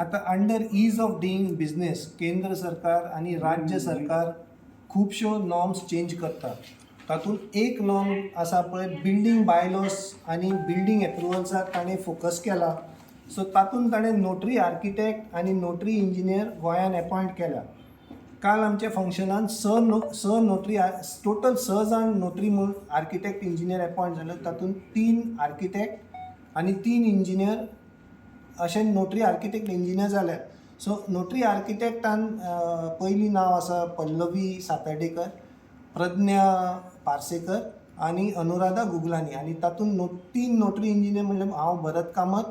आता under ease of doing business केंद्र सरकार आणि राज्य सरकार खूबश्यो नॉर्म्स चेंज करतात. तातूंत एक नॉर्म आसा पळय बिल्डींग बायलॉस आणि बिल्डींग एप्रुवल्साक ताणें फोकस केला. सो तातूंत ताणें नोटरी आर्किटेक्ट आणि नोटरी इंजिनियर गोंयान अपॉयंट केल्या. काल आमच्या फंक्शनान स नोटरी टोटल 6 जाण नोटरी म्हूण आर्किटेक्ट इंजिनियर अपॉयंट जाले. तातूंत 3 आर्किटेक्ट आणि 3 इंजिनियर अशें नोटरी आर्किटेक्ट इंजिनियर जाले. सो नोटरी आर्किटेक्टान पयलीं नांव आसा पल्लवी सातर्डेकर, प्रज्ञा पार्सेकर आणि अनुराधा गुगलानी. आणि तातूंत 3 नोटरी इंजिनियर म्हणल्यार हांव भरत कामत,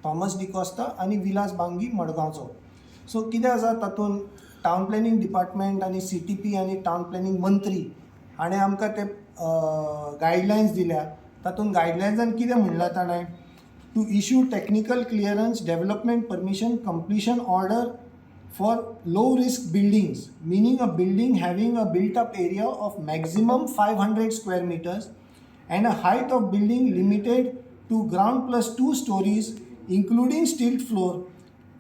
थॉमस डिकॉस्टा आणि विलास बांगी मडगांवचो. सो कितें आसा तातूंत टावन प्लॅनिंग डिपार्टमेंट आणि CTP आणि टावन प्लॅनिंग मंत्री हाणें आमकां ते गायडलायन्स दिल्या. तातूंत गायडलायन्सान कितें म्हणलां ताणें to issue technical clearance development permission completion order for low risk buildings, meaning a building having a built up area of maximum 500 square meters and a height of building limited to ground plus 2 stories including stilt floor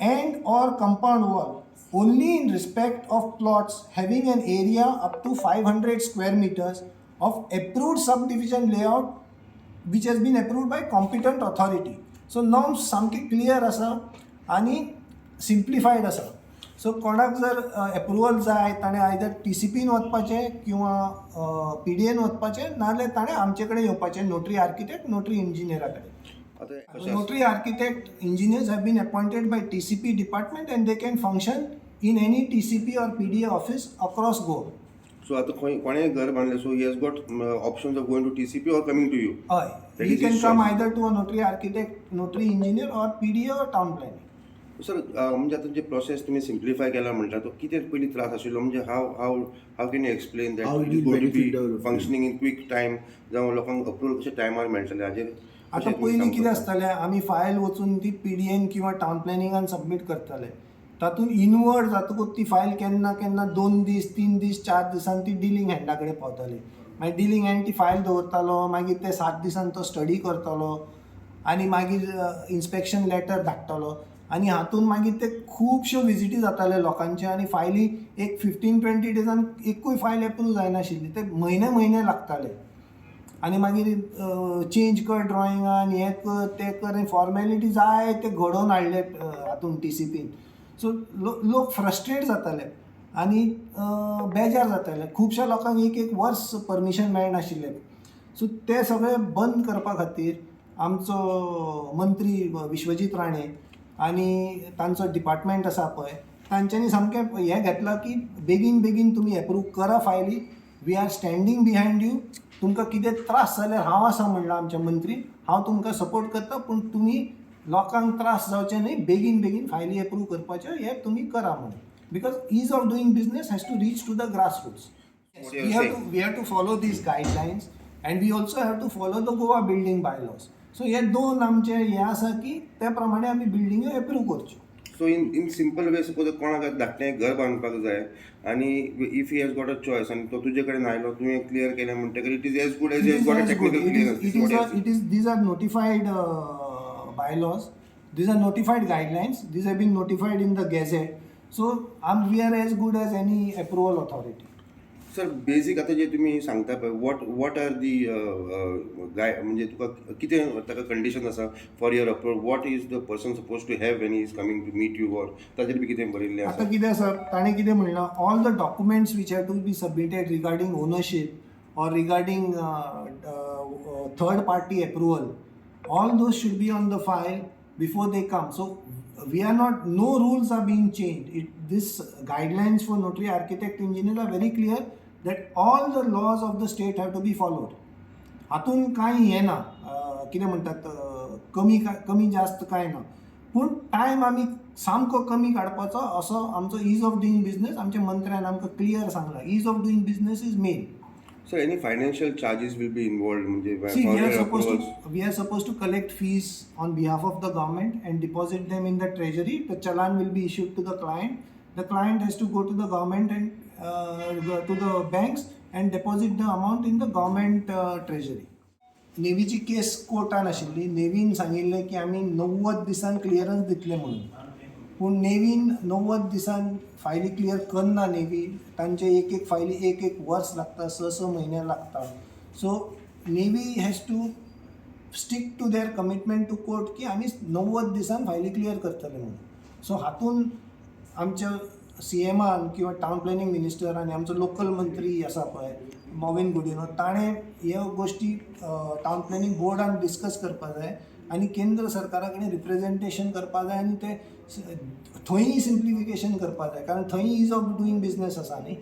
and or compound wall only in respect of plots having an area up to 500 square meters of approved subdivision layout which has been approved by competent authority. So norms सामके clear आसा आणि सिम्प्लिफायड आसा. So कोणाक जर approval जाय ताणें either TCPन वचपाचें किंवा PDAन वचपाचें, नाजाल्यार ताणें आमचे कडेन येवपाचें नोटरी आर्किटेक्ट नोटरी इंजिनियरा कडेन. Notary architect engineers have been appointed by TCP department and they can function in any TCP or PDA office across Goa. So आतां कोणेंय घर बांदलें so he has got options of going to TCP or coming to you. हय, he can come either to a notary architect notary engineer or PDA or town planning. Sir म्हणजे आतां जे process तुमी simplify केला म्हणटा तो कितें पयलीं त्रास आशिल्लो म्हणजे how can you explain that it is going to be functioning in quick time जावं लोकांक अप्रूवल कशे टायमार मेळटले हाजेर. आतां पयलीं कितें आसतालें आमी फायल वचून ती PDAन किंवा टावन प्लॅनिंगान सबमीट करताले. तातूंत इनवर्ड जातकूच ती फायल केन्ना केन्ना 2 दीस 3 दीस 4 दिसान ती डिलींग हँडा कडेन पावताली. मागीर डिलींग हँड ती फायल दवरतालो, मागीर ते 7 दिसान तो स्टडी करतालो आनी मागीर इन्स्पेक्शन लेटर धाडटालो. आनी हातूंत मागीर ते खुबश्यो विजिटी जाताले लोकांचे आनी फायली एक 15-20 डेजान एकूय फायल एप्रूव जायनाशिल्ली. ते म्हयने लागताले. आनी मागीर चेंज कर ड्रॉइंगान हें कर तें कर फॉर्मेलिटी जाय ते घडोवन हाडले हातूंत TCPन. सो लोक फ्रस्ट्रेट जाताले आनी बेजार जाताले. खुबश्या लोकांक एक वर्स परमिशन मेळनाशिल्लें. सो ते सगळें बंद करपा खातीर आमचो मंत्री विश्वजीत राणे आणि तांचो डिपार्टमेंट आसा पळय तांच्यांनी सामकें हें घेतलां की बेगीन तुमी एप्रूव करा फायली. We are standing behind you. तुमकां कितें त्रास जाल्यार हांव आसा म्हणलां आमचे मंत्री. हांव तुमकां सपोर्ट करता, पूण तुमी लोकांक त्रास जावचे न्हय, बेगीन फायली एप्रूव करपाच्यो हें तुमी करा म्हणून. Because ease of doing business has to reach to the grass roots. We have to follow these guidelines and we also have to follow the Goa building bylaws. So हे 2 आमचे हे आसा की त्या प्रमाणे आमी बिल्डिंग्यो एप्रूव करच्यो. So in simple way suppose कोणाक धाकटें घर बांदपाक जाय आनी if he has got a choice आनी तो तुजे कडेन आयलो तुवें क्लियर केलें म्हणटकीर it is as good as you got a technical clearance. These are notified bylaws. These are notified guidelines. These have been notified in the Gazette. So we are as good as any approval authority. Sir बेसीक आतां जे तुमी सांगता पळय what are the म्हणजे तुका कितें ताका condition आसा for your approval. What is the person suppose to have when is coming to meet you or ताजेर बी कितें बरयल्लें आसा. आतां कितें आसा ताणें कितें म्हणलां all the documents which have to be submitted regarding ownership or regarding third party approval all those should be on the file before they come. So we are not, no rules are being changed. This guidelines for notary architect engineer are very clear that all the laws of the state have to be followed. हातून कांय हें ना कितें म्हणटात कमी जास्त कांय ना. पूण टायम आमी सामको कमी काडपाचो असो आमचो ईज ऑफ डुईंग बिझनेस आमच्या मंत्र्यान आमकां क्लियर सांगला. Ease of doing business is main. So any financial charges will be involved. See, we are supposed to collect fees on behalf of the government and deposit them in the treasury. The challan will be issued to the client. The client has to go to the government and to the banks and deposit the amount in the government treasury. नेवीची केस कोर्टान आशिल्ली. नेवीन सांगिल्लें की आमी 90 दिसान clearance दितले म्हणून. पूण नेवीन 90 दिसान फायली क्लियर करना नेवी. तांचे एक फायली एक वर्स लागता, 6 म्हयने लागता. So navy has to stick to their commitment to court की आमी 90 दिसान फायली क्लियर करतले म्हणून. सो हातून आमच्या CMान किंवा टावन प्लॅनिंग मिनिस्टर आनी आमचो लोकल मंत्री आसा पळय मॉविन गुडिनो, ताणें ह्यो गोश्टी टावन प्लॅनिंग बोर्डान डिस्कस करपाक जाय आनी केंद्र सरकारा कडेन रिप्रेझेंटेशन करपाक जाय आनी ते थंयय सिम्प्लिफिकेशन करपाक जाय, कारण थंय इज ऑफ डुईंग बिजनेस आसा न्ही.